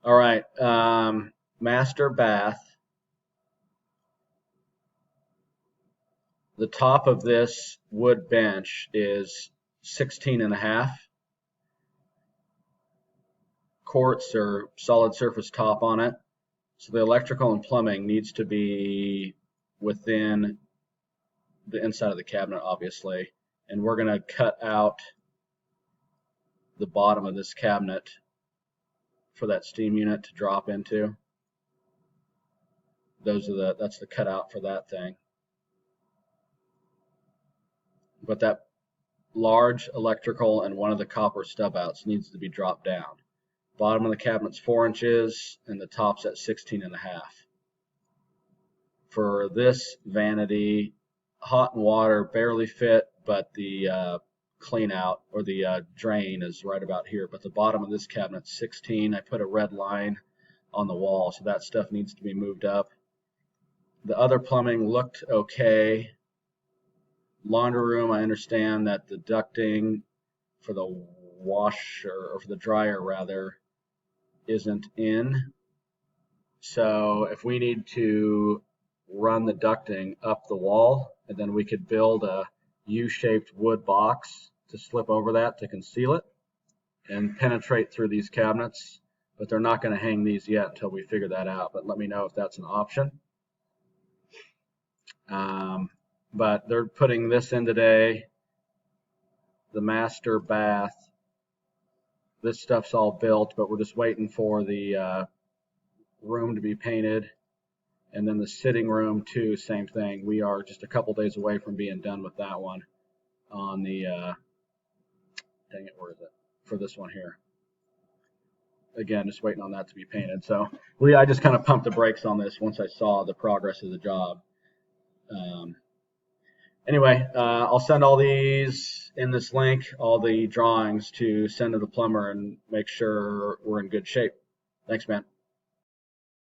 All right, master bath. The top of this wood bench is 16.5 quartz or solid surface top on it. So the electrical and plumbing needs to be within the inside of the cabinet, obviously. And we're going to cut out the bottom of this cabinet for that steam unit to drop into. That's the cutout for that thing. But that large electrical and one of the copper stub outs needs to be dropped down. Bottom of the cabinet's 4 inches and the top's at 16.5. For this vanity, hot and water barely fit, but the clean out or the drain is right about here. But the bottom of this cabinet's 16. I put a red line on the wall, so that stuff needs to be moved up. The other plumbing looked okay. Laundry room, I understand that the ducting for the washer, or for the dryer rather, isn't in. So if we need to run the ducting up the wall, and then we could build a U-shaped wood box to slip over that to conceal it and penetrate through these cabinets. But they're not going to hang these yet until we figure that out. But let me know if that's an option. But they're putting this in today. The master bath. This stuff's all built, but we're just waiting for the room to be painted. And then the sitting room too, same thing. We are just a couple days away from being done with that one on the, dang it, where is it? For this one here. Again, just waiting on that to be painted. So I just kind of pumped the brakes on this once I saw the progress of the job. Anyway, I'll send all these in this link, all the drawings to send to the plumber and make sure we're in good shape. Thanks, man.